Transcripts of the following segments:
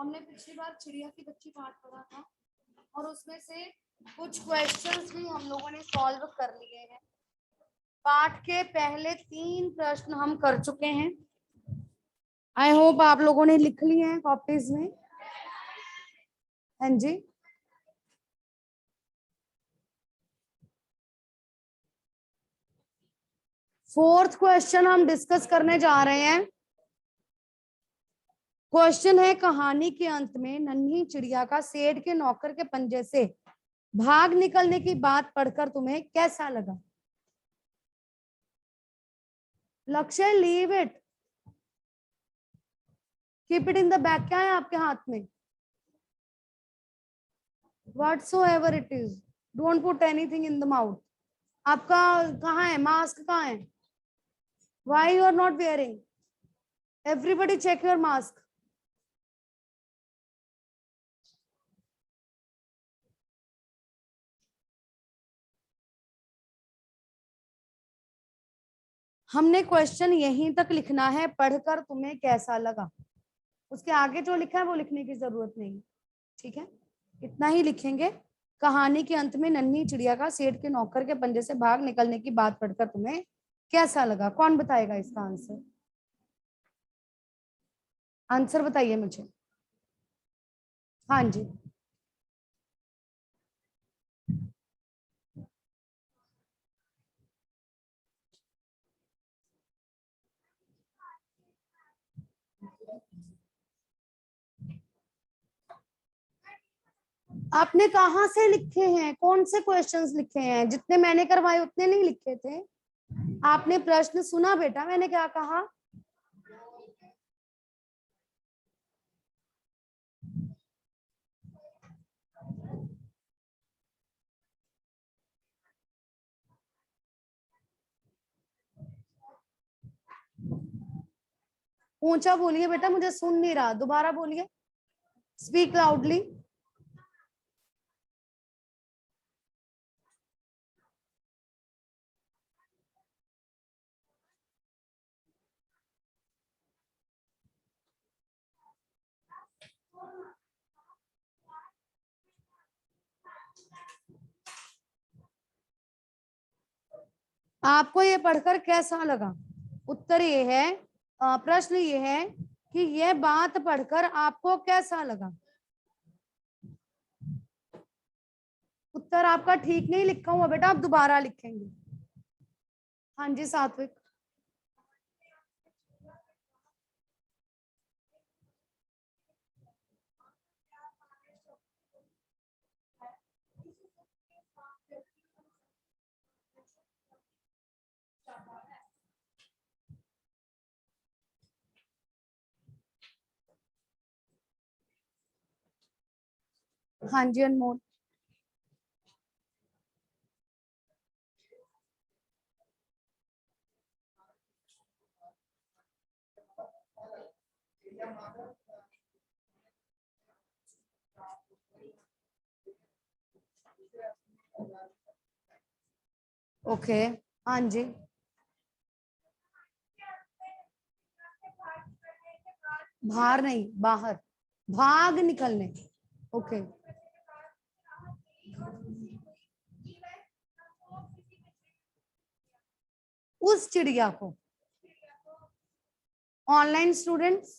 हमने पिछली बार चिड़िया की बच्ची पाठ पढ़ा था और उसमें से कुछ क्वेश्चंस भी हम लोगों ने सॉल्व कर लिए हैं। पाठ के पहले 3 प्रश्न हम कर चुके हैं। आई होप आप लोगों ने लिख लिए हैं कॉपीज में। हाँ जी, फोर्थ क्वेश्चन हम डिस्कस करने जा रहे हैं। क्वेश्चन है, कहानी के अंत में नन्ही चिड़िया का सेठ के नौकर के पंजे से भाग निकलने की बात पढ़कर तुम्हें कैसा लगा? लक्ष्य, leave it, keep it in the bag. क्या है आपके हाथ में? Whatsoever it is, don't put anything in the mouth. आपका कहाँ है मास्क? कहाँ है? Why you are not wearing? Everybody check your mask. हमने क्वेश्चन यहीं तक लिखना है, पढ़कर तुम्हें कैसा लगा। उसके आगे जो लिखा है वो लिखने की जरूरत नहीं, ठीक है? इतना ही लिखेंगे। कहानी के अंत में नन्ही चिड़िया का सेठ के नौकर के पंजे से भाग निकलने की बात पढ़कर तुम्हें कैसा लगा? कौन बताएगा इसका आंसर? आंसर बताइए मुझे। हाँ जी, आपने कहाँ से लिखे हैं? कौन से क्वेश्चंस लिखे हैं? जितने मैंने करवाए उतने नहीं लिखे थे? आपने प्रश्न सुना बेटा मैंने क्या कहा? ऊंचा बोलिए बेटा, मुझे सुन नहीं रहा। दोबारा बोलिए, स्पीक लाउडली। आपको ये पढ़कर कैसा लगा? उत्तर ये है, प्रश्न ये है कि ये बात पढ़कर आपको कैसा लगा? उत्तर आपका ठीक नहीं लिखा हुआ बेटा, आप दोबारा लिखेंगे। हाँ जी सात्विक। हाँ जी अनमोल। ओके, हाँ जी। बाहर नहीं, बाहर, भाग निकलने। ओके, उस चिड़िया को। ऑनलाइन स्टूडेंट्स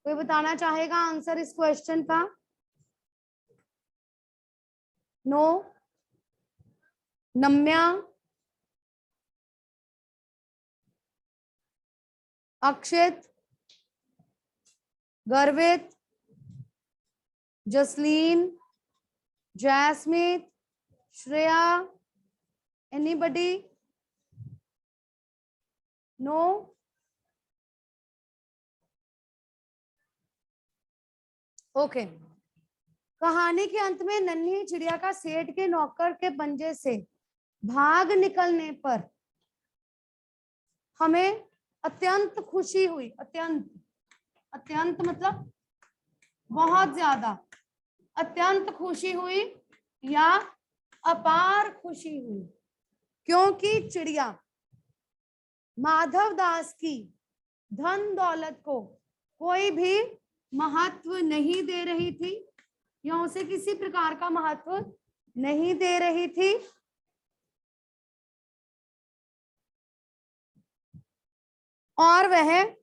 कोई बताना चाहेगा आंसर इस क्वेश्चन का? No? Namya, Akshit, Garvit, Jasleen, Jasmit, Shreya, anybody? No? Okay. कहानी के अंत में नन्ही चिड़िया का सेठ के नौकर के पंजे से भाग निकलने पर हमें अत्यंत खुशी हुई। अत्यंत, अत्यंत मतलब बहुत ज्यादा। अत्यंत खुशी हुई या अपार खुशी हुई, क्योंकि चिड़िया माधव दास की धन दौलत को कोई भी महत्व नहीं दे रही थी या उसे किसी प्रकार का महत्व नहीं दे रही थी, और वह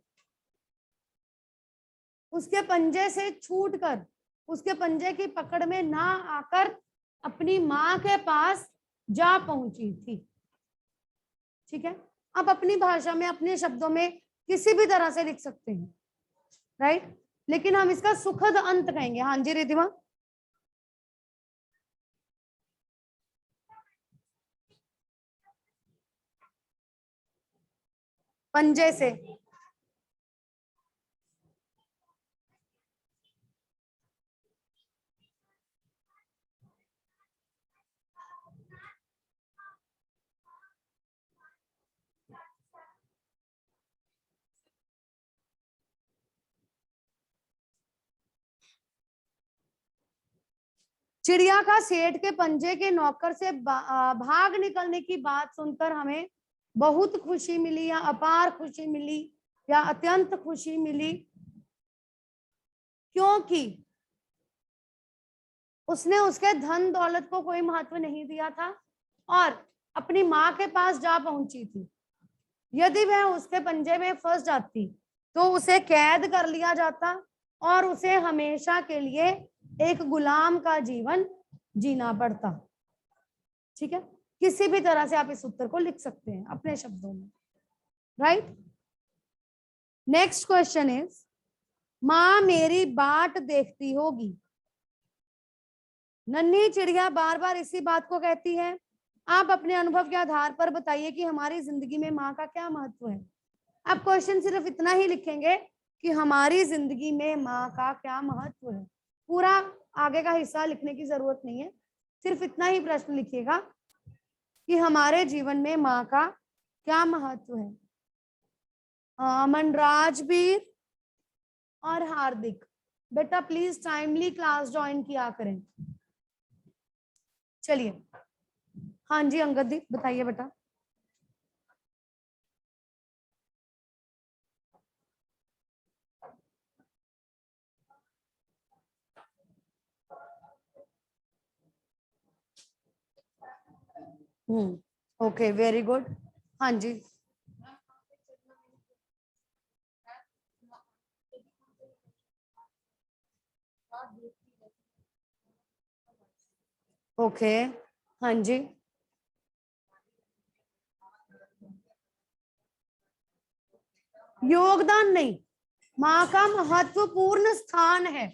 उसके पंजे से छूटकर, उसके पंजे की पकड़ में ना आकर अपनी मां के पास जा पहुंची थी। ठीक है, आप अपनी भाषा में अपने शब्दों में किसी भी तरह से लिख सकते हैं, राइट, लेकिन हम इसका सुखद अंत कहेंगे। हाँ जी रिधिमा। पंजे से। चिड़िया का सेठ के पंजे के नौकर से भाग निकलने की बात सुनकर हमें बहुत खुशी मिली, या अपार खुशी मिली, या अत्यंत खुशी मिली, क्योंकि उसने उसके धन दौलत को कोई महत्व नहीं दिया था और अपनी मां के पास जा पहुंची थी। यदि वह उसके पंजे में फंस जाती तो उसे कैद कर लिया जाता और उसे हमेशा के लिए एक गुलाम का जीवन जीना पड़ता। ठीक है, किसी भी तरह से आप इस उत्तर को लिख सकते हैं अपने शब्दों में, राइट। नेक्स्ट क्वेश्चन इज, मां मेरी बाट देखती होगी। नन्ही चिड़िया बार बार इसी बात को कहती है। आप अपने अनुभव के आधार पर बताइए कि हमारी जिंदगी में माँ का क्या महत्व है। आप क्वेश्चन सिर्फ इतना ही लिखेंगे कि हमारी जिंदगी में माँ का क्या महत्व है, पूरा आगे का हिस्सा लिखने की जरूरत नहीं है, सिर्फ इतना ही प्रश्न लिखिएगा कि हमारे जीवन में माँ का क्या महत्व है। मनराजवीर और हार्दिक, बेटा प्लीज टाइमली क्लास ज्वाइन किया करें। चलिए, हाँ जी अंगद दी बताइए बेटा। Okay very good. हाँ जी, ओके, हाँ जी, योगदान नहीं, माँ का महत्वपूर्ण स्थान है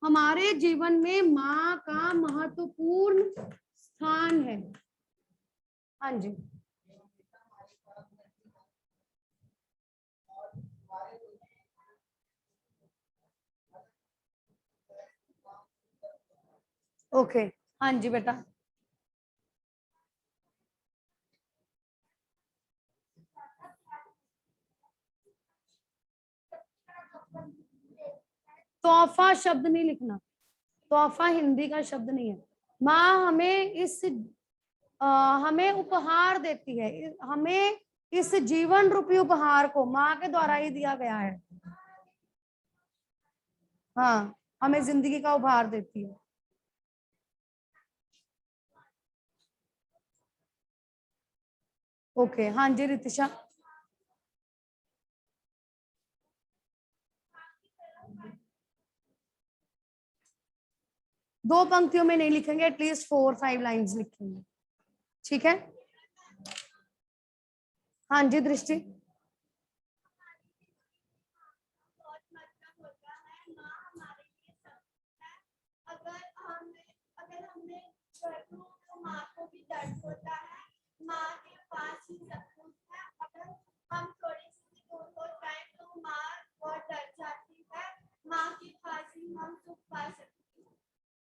हमारे जीवन में, माँ का महत्वपूर्ण स्थान है। हाँ जी, ओके, हाँ जी बेटा। तोहफा शब्द नहीं लिखना, तोहफा हिंदी का शब्द नहीं है। माँ हमें हमें उपहार देती है, हमें इस जीवन रूपी उपहार को माँ के द्वारा ही दिया गया है। हाँ, हमें जिंदगी का उपहार देती है। ओके, हाँ जी रितिशा। दो पंक्तियों में नहीं लिखेंगे, एटलीस्ट 4-5 लाइंस लिखेंगे। ठीक है, हाँ जी दृष्टि।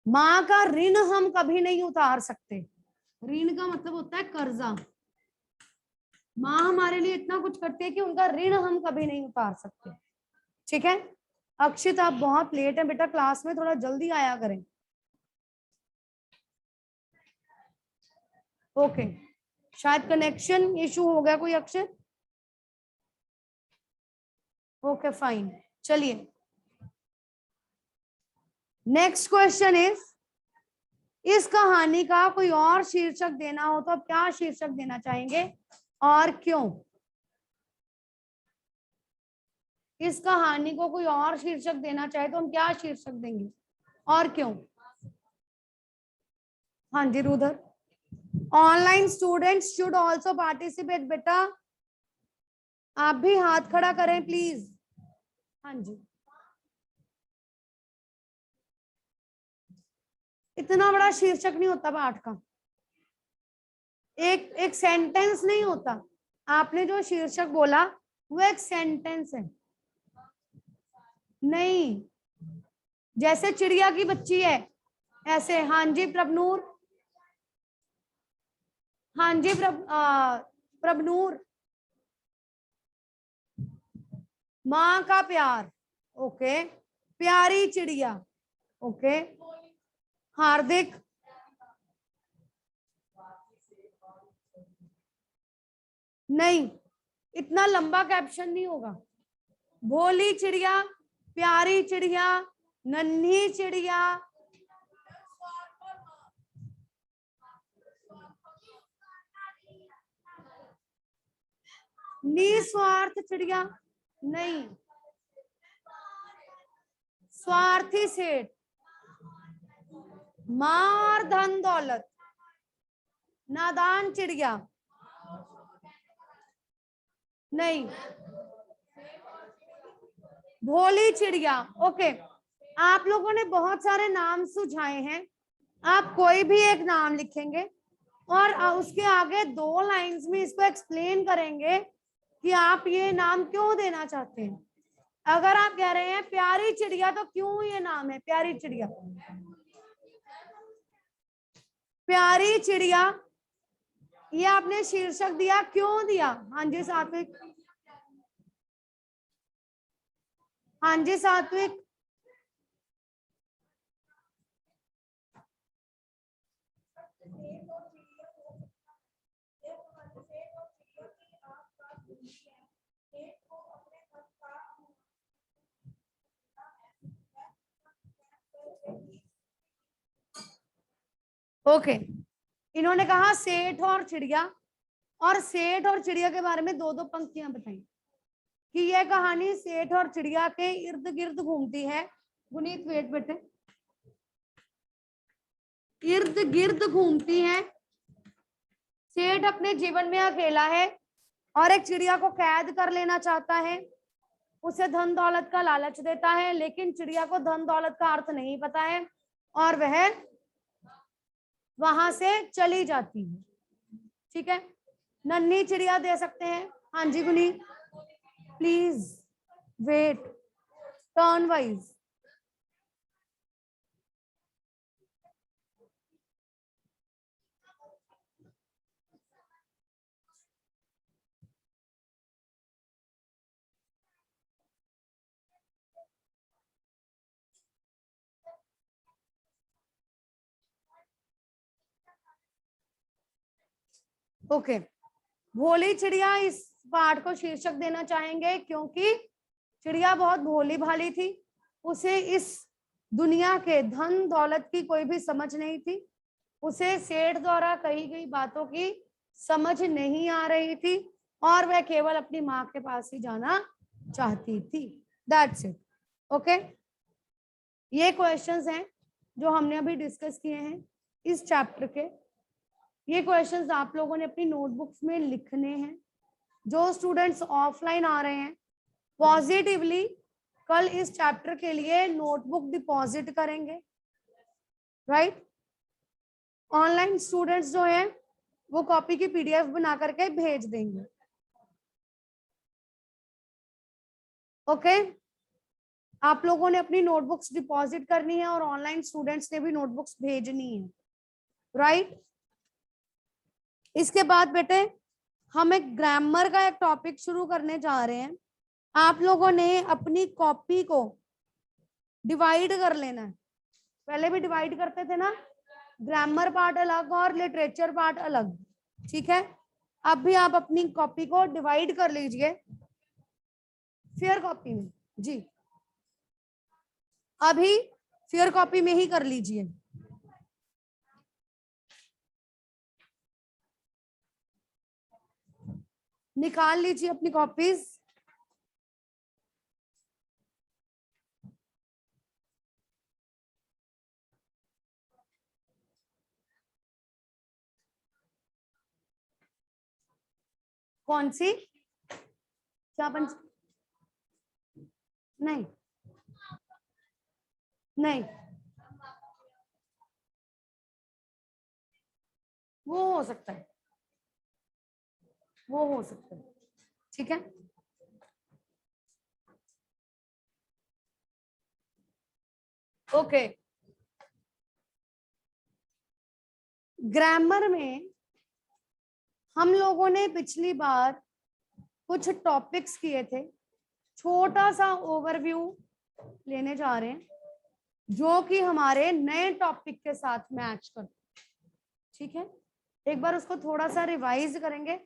माँ का ऋण हम कभी नहीं उतार सकते। ऋण का मतलब होता है कर्जा। माँ हमारे लिए इतना कुछ करती है कि उनका ऋण हम कभी नहीं उतार सकते। ठीक है, अक्षित आप बहुत लेट हैं बेटा, क्लास में थोड़ा जल्दी आया करें। ओके, शायद कनेक्शन इशू हो गया कोई अक्षर। ओके फाइन, चलिए नेक्स्ट क्वेश्चन इस कहानी का कोई और शीर्षक देना हो तो आप क्या शीर्षक देना चाहेंगे और क्यों? इस कहानी को कोई और शीर्षक देना चाहे तो हम क्या शीर्षक देंगे और क्यों? हाँ जी rather. Online students should also participate. बेटा आप भी हाथ खड़ा करें प्लीज। हाँ जी, इतना बड़ा शीर्षक नहीं होता पाठ का, एक एक सेंटेंस नहीं होता। आपने जो शीर्षक बोला वो एक सेंटेंस है। नहीं, जैसे चिड़िया की बच्ची है ऐसे। हाँ जी प्रभनूर, हाँ जी प्रभनूर। माँ का प्यार, ओके। प्यारी चिड़िया, ओके। हार्दिक, नहीं इतना लंबा कैप्शन नहीं होगा। भोली चिड़िया, प्यारी चिड़िया, नन्ही चिड़िया, निस्वार्थ चिड़िया, नहीं। स्वार्थी सेठ, मार धन दौलत, नादान चिड़िया, नहीं। भोली चिड़िया, ओके। आप लोगों ने बहुत सारे नाम सुझाए हैं, आप कोई भी एक नाम लिखेंगे और उसके आगे 2 लाइंस में इसको एक्सप्लेन करेंगे कि आप ये नाम क्यों देना चाहते हैं। अगर आप कह रहे हैं प्यारी चिड़िया तो क्यों ये नाम है प्यारी चिड़िया? प्यारी चिड़िया ये आपने शीर्षक दिया, क्यों दिया? हाँ जी सात्विक, हाँ जी सात्विक। ओके, इन्होंने कहा सेठ और चिड़िया, और सेठ और चिड़िया के बारे में 2-2 पंक्तियां बताई कि यह कहानी सेठ और चिड़िया के इर्द गिर्द घूमती है। गुनीत वेट बेटे, इर्द गिर्द घूमती है। सेठ अपने जीवन में अकेला है और एक चिड़िया को कैद कर लेना चाहता है। उसे धन दौलत का लालच देता है, लेकिन चिड़िया को धन दौलत का अर्थ नहीं पता है और वह वहां से चली जाती है। ठीक है, नन्ही चिड़िया दे सकते हैं। हाँ जी Guni, please wait, turn wise. Okay, भोली चिड़िया इस पाठ को शीर्षक देना चाहेंगे क्योंकि चिड़िया बहुत भोली भाली थी। उसे इस दुनिया के धन दौलत की कोई भी समझ नहीं थी। उसे सेठ द्वारा कही गई बातों की समझ नहीं आ रही थी और वह केवल अपनी माँ के पास ही जाना चाहती थी। That's it. ओके, ये क्वेश्चंस हैं जो हमने अभी डिस्कस किए हैं इस चैप्टर के। ये क्वेश्चंस आप लोगों ने अपनी नोटबुक्स में लिखने हैं। जो स्टूडेंट्स ऑफलाइन आ रहे हैं पॉजिटिवली कल इस चैप्टर के लिए नोटबुक डिपॉजिट करेंगे, राइट। ऑनलाइन स्टूडेंट्स जो हैं वो कॉपी की पीडीएफ बना करके भेज देंगे। ओके, आप लोगों ने अपनी नोटबुक्स डिपॉजिट करनी है और ऑनलाइन स्टूडेंट्स ने भी नोटबुक्स भेजनी है, राइट। इसके बाद बेटे हम एक ग्रामर का एक टॉपिक शुरू करने जा रहे हैं। आप लोगों ने अपनी कॉपी को डिवाइड कर लेना है। पहले भी डिवाइड करते थे ना, ग्रामर पार्ट अलग और लिटरेचर पार्ट अलग, ठीक है। अब भी आप अपनी कॉपी को डिवाइड कर लीजिए। फेयर कॉपी में जी, अभी फेयर कॉपी में ही कर लीजिए। निकाल लीजिए अपनी कॉपीज। कौन सी? क्या पंच? नहीं नहीं, वो हो सकता है, वो हो सकता है, ठीक है। ओके, ग्रामर में हम लोगों ने पिछली बार कुछ टॉपिक्स किए थे, छोटा सा ओवरव्यू लेने जा रहे हैं जो कि हमारे नए टॉपिक के साथ मैच कर, ठीक है। एक बार उसको थोड़ा सा रिवाइज करेंगे,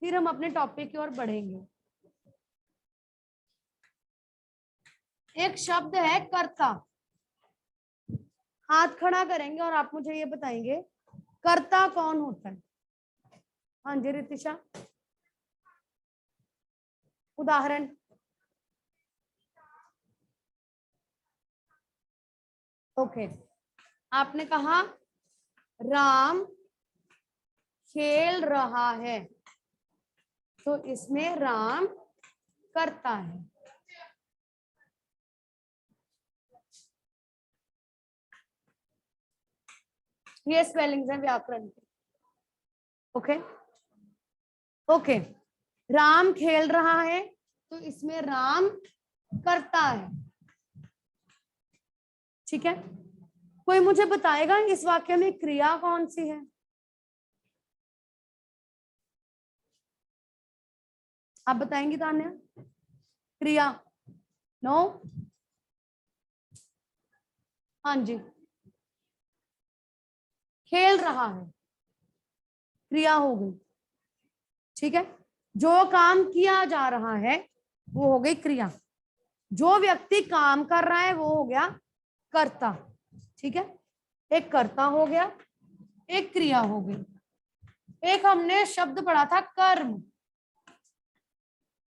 फिर हम अपने टॉपिक की ओर बढ़ेंगे। एक शब्द है कर्ता, हाथ खड़ा करेंगे और आप मुझे ये बताएंगे कर्ता कौन होता है। हाँ जी रितिशा, उदाहरण। ओके, आपने कहा राम खेल रहा है, तो इसमें राम करता है। ये स्पेलिंग्स है व्याकरण के। ओके ओके, राम खेल रहा है, तो इसमें राम करता है, ठीक है। कोई मुझे बताएगा इस वाक्य में क्रिया कौन सी है? आप बताएंगी तान्या? क्रिया? नो? हाँ जी, खेल रहा है, क्रिया हो गई, ठीक है। जो काम किया जा रहा है वो हो गई क्रिया, जो व्यक्ति काम कर रहा है वो हो गया कर्ता, ठीक है। एक कर्ता हो गया, एक क्रिया हो गई। एक हमने शब्द पढ़ा था कर्म,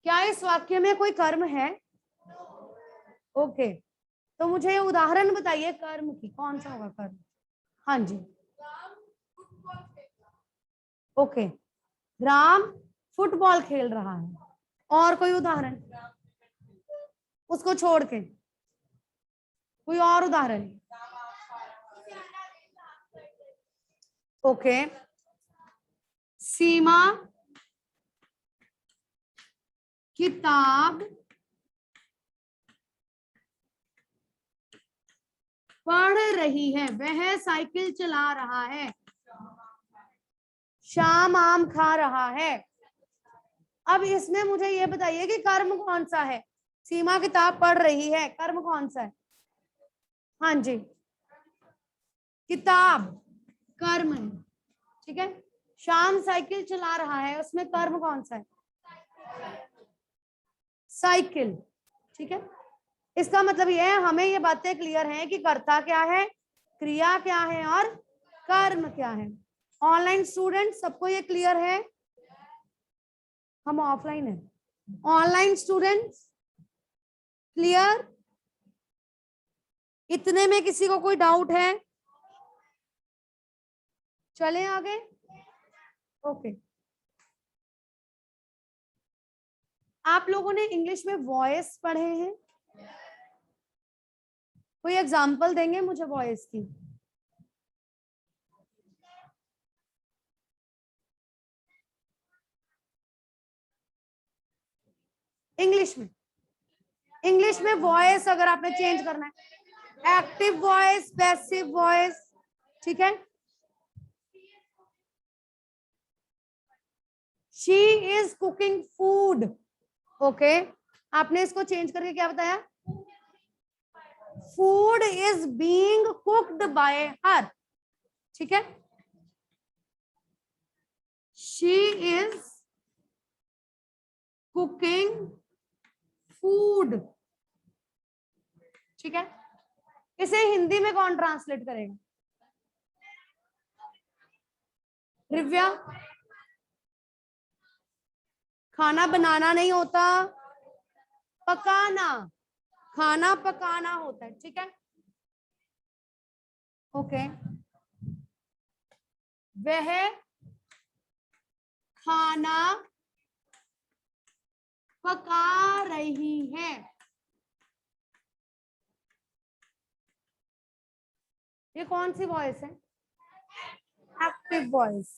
क्या इस वाक्य में कोई कर्म है? ओके, तो मुझे उदाहरण बताइए कर्म की, कौन सा होगा कर्म? हाँ जी, ओके, राम फुटबॉल खेल रहा है। और कोई उदाहरण उसको छोड़ के? कोई और उदाहरण? ओके, सीमा किताब पढ़ रही है, वह साइकिल चला रहा है, शाम आम खा रहा है। अब इसमें मुझे ये बताइए कि कर्म कौन सा है? सीमा किताब पढ़ रही है, कर्म कौन सा है? हाँ जी, किताब कर्म है, ठीक है। शाम साइकिल चला रहा है, उसमें कर्म कौन सा है? साइकिल, ठीक है। इसका मतलब यह है, हमें ये बातें क्लियर हैं कि कर्ता क्या है, क्रिया क्या है और कर्म क्या है। ऑनलाइन स्टूडेंट सबको ये क्लियर है? हम ऑफलाइन है। Online students clear? इतने में किसी को कोई डाउट है? चले आगे। ओके, आप लोगों ने इंग्लिश में वॉइस पढ़े हैं? कोई एग्जांपल देंगे मुझे वॉइस की? इंग्लिश में, इंग्लिश में वॉइस अगर आपने चेंज करना है, एक्टिव वॉइस, पैसिव वॉइस, ठीक है। She is cooking food, okay. आपने इसको चेंज करके क्या बताया? Food is being cooked bye हर, ठीक है। She is cooking food. ठीक है, इसे हिंदी में कौन ट्रांसलेट करेगा? दिव्या, खाना बनाना नहीं होता, पकाना, खाना पकाना होता है। ठीक है, ओके। वह खाना पका रही है। ये कौन सी वॉइस है? Active voice.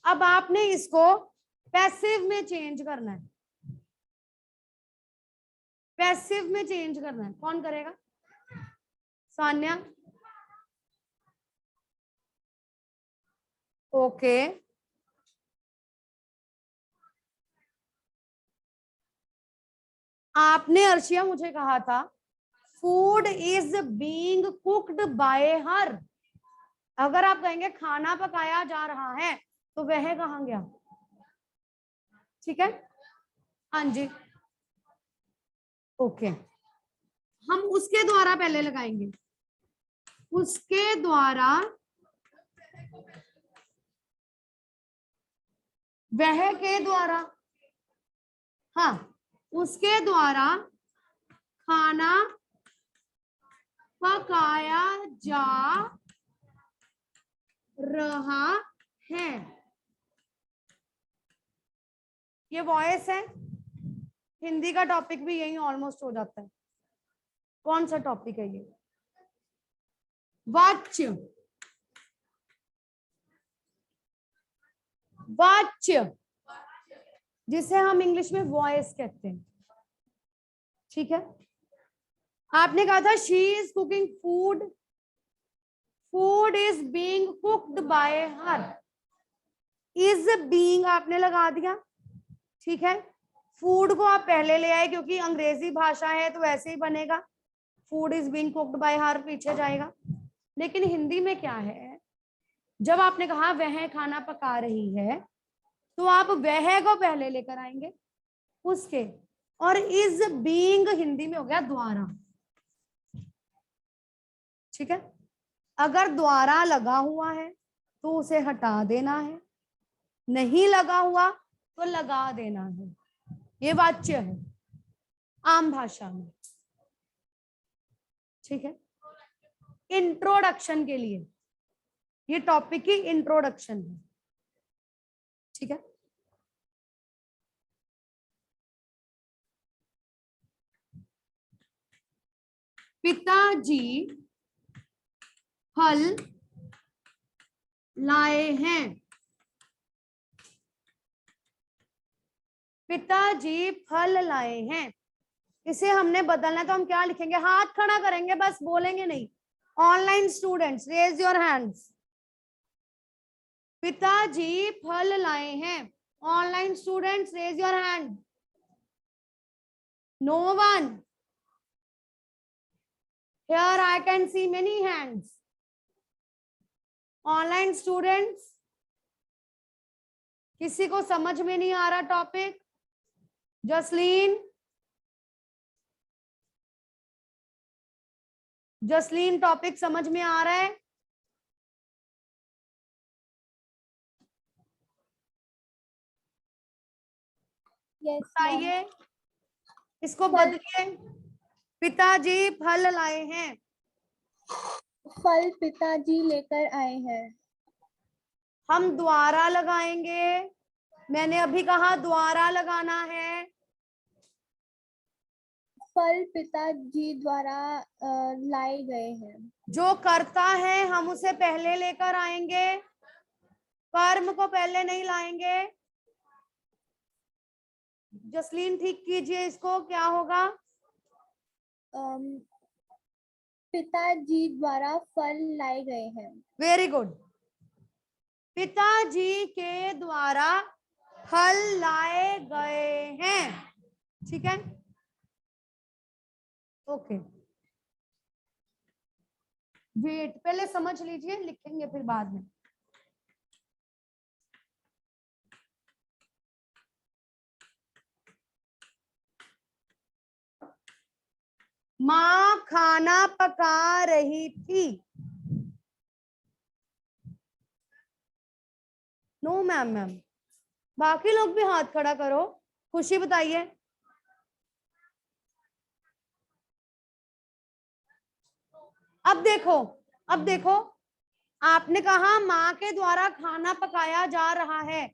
अब आपने इसको पैसिव में चेंज करना है, पैसिव में चेंज करना है। कौन करेगा? सान्या, ओके। आपने अर्शिया मुझे कहा था food is being cooked bye हर। अगर आप कहेंगे खाना पकाया जा रहा है तो वह कहाँ गया? ठीक है, हाँ जी, ओके। हम उसके द्वारा पहले लगाएंगे, उसके द्वारा, वह के द्वारा, हाँ, उसके द्वारा खाना पकाया जा रहा है। ये वॉइस है। हिंदी का टॉपिक भी यही ऑलमोस्ट हो जाता है। कौन सा टॉपिक है ये? वाच्य, वाच्य, जिसे हम इंग्लिश में वॉइस कहते हैं। ठीक है, आपने कहा था she is cooking food, food is being cooked bye her. Is being आपने लगा दिया। ठीक है, फूड को आप पहले ले आए क्योंकि अंग्रेजी भाषा है तो वैसे ही बनेगा, food is being cooked bye हर पीछे जाएगा। लेकिन हिंदी में क्या है, जब आपने कहा वह खाना पका रही है तो आप वह को पहले लेकर आएंगे उसके, और इज बीइंग हिंदी में हो गया द्वारा। ठीक है, अगर द्वारा लगा हुआ है तो उसे हटा देना है, नहीं लगा हुआ तो लगा देना है। ये वाच्य है आम भाषा में। ठीक है, इंट्रोडक्शन के लिए, ये टॉपिक की इंट्रोडक्शन है। ठीक है, पिताजी फल लाए हैं। पिताजी फल लाए हैं, इसे हमने बदलना है तो हम क्या लिखेंगे? हाथ खड़ा करेंगे, बस बोलेंगे नहीं। Online students raise your hands. पिताजी फल लाए हैं। Online students raise your hand. No one here, I can see many hands. Online students, किसी को समझ में नहीं आ रहा टॉपिक? जसलीन, जसलीन टॉपिक समझ में आ रहा है? बताइए, इसको बदलिए। पिताजी फल लाए हैं। फल पिताजी लेकर आए हैं। हम द्वारा लगाएंगे, मैंने अभी कहा द्वारा लगाना है। फल पिताजी द्वारा लाए गए हैं। जो करता है हम उसे पहले लेकर आएंगे, कर्म को पहले नहीं लाएंगे। जसलीन ठीक कीजिए इसको, क्या होगा? पिताजी द्वारा फल लाए गए हैं। वेरी गुड, पिताजी के द्वारा फल लाए गए हैं। ठीक है, ओके। वेट, पहले समझ लीजिए, लिखेंगे फिर बाद में। माँ खाना पका रही थी। No ma'am. बाकी लोग भी हाथ खड़ा करो। खुशी बताइए। अब देखो आपने कहा माँ के द्वारा खाना पकाया जा रहा है।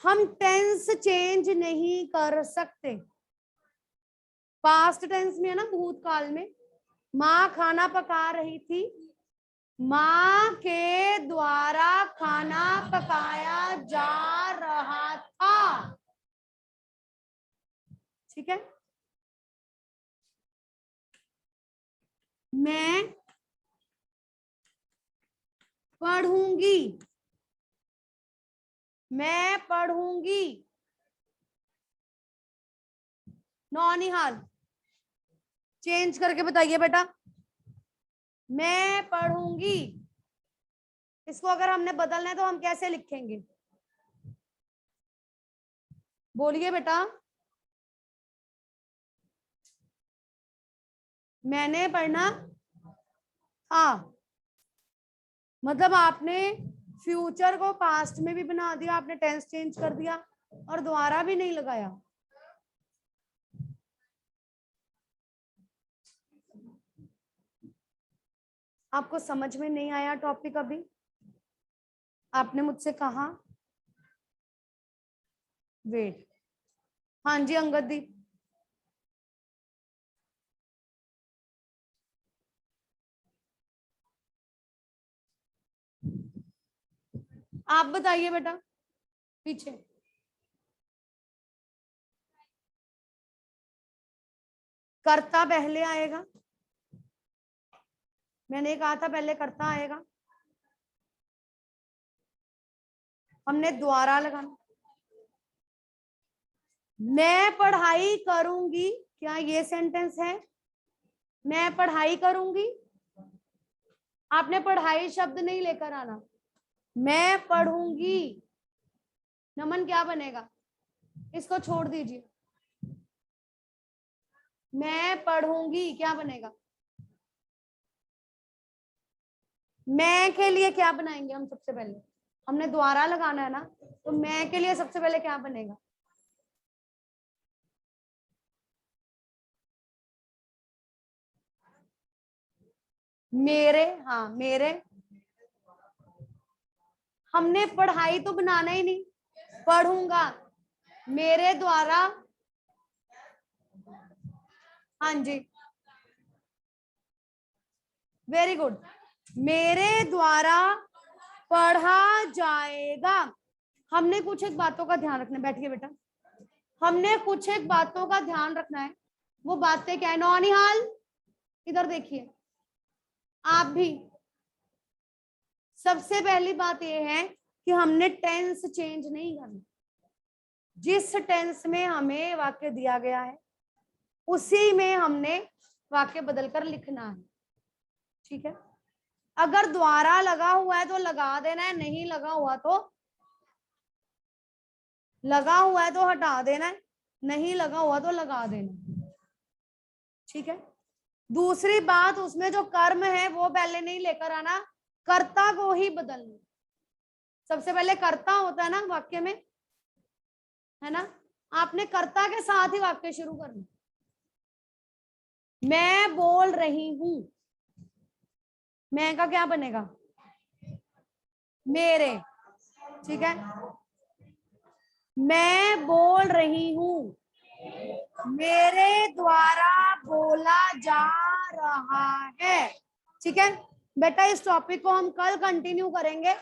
हम टेंस चेंज नहीं कर सकते। पास्ट टेंस में है ना, भूतकाल में। माँ खाना पका रही थी, माँ के द्वारा खाना पकाया जा रहा था। ठीक है। मैं पढ़ूंगी, मैं पढ़ूंगी। नौनिहाल चेंज करके बताइए बेटा। मैं पढ़ूंगी, इसको अगर हमने बदलना है तो हम कैसे लिखेंगे? बोलिए बेटा। मैंने पढ़ना था, मतलब आपने फ्यूचर को पास्ट में भी बना दिया, आपने टेंस चेंज कर दिया और दोबारा भी नहीं लगाया। आपको समझ में नहीं आया टॉपिक अभी? आपने मुझसे कहा वेट। हाँ जी अंगद दी। आप बताइए बेटा पीछे। कर्ता पहले आएगा, मैंने कहा था पहले कर्ता आएगा। हमने द्वारा लगाना। मैं पढ़ाई करूंगी, क्या ये सेंटेंस है? मैं पढ़ाई करूंगी। आपने पढ़ाई शब्द नहीं लेकर आना। मैं पढ़ूंगी। नमन क्या बनेगा? इसको छोड़ दीजिए। मैं पढ़ूंगी क्या बनेगा? मैं के लिए क्या बनाएंगे हम? सबसे पहले हमने द्वारा लगाना है ना, तो मैं के लिए सबसे पहले क्या बनेगा? मेरे। हाँ मेरे। हमने पढ़ाई तो बनाना ही नहीं, पढ़ूंगा मेरे द्वारा। हाँ जी वेरी गुड। मेरे द्वारा पढ़ा जाएगा। हमने कुछ एक बातों का ध्यान रखना है। बैठिए बेटा। हमने कुछ एक बातों का ध्यान रखना है। वो बातें क्या है? नौनिहाल इधर देखिए, आप भी। सबसे पहली बात यह है कि हमने टेंस चेंज नहीं करना। जिस टेंस में हमें वाक्य दिया गया है उसी में हमने वाक्य बदलकर लिखना है। ठीक है। अगर द्वारा लगा हुआ है तो लगा देना है, नहीं लगा हुआ तो हटा देना है, नहीं लगा हुआ तो लगा देना। ठीक है। दूसरी बात, उसमें जो कर्म है वो पहले नहीं लेकर आना, कर्ता को ही बदलना। सबसे पहले कर्ता होता है ना वाक्य में, है ना? आपने कर्ता के साथ ही वाक्य शुरू करना। मैं बोल रही हूं, मैं का क्या बनेगा? मेरे। ठीक है। मैं बोल रही हूं, मेरे द्वारा बोला जा रहा है। ठीक है बेटा, इस टॉपिक को हम कल कंटिन्यू करेंगे।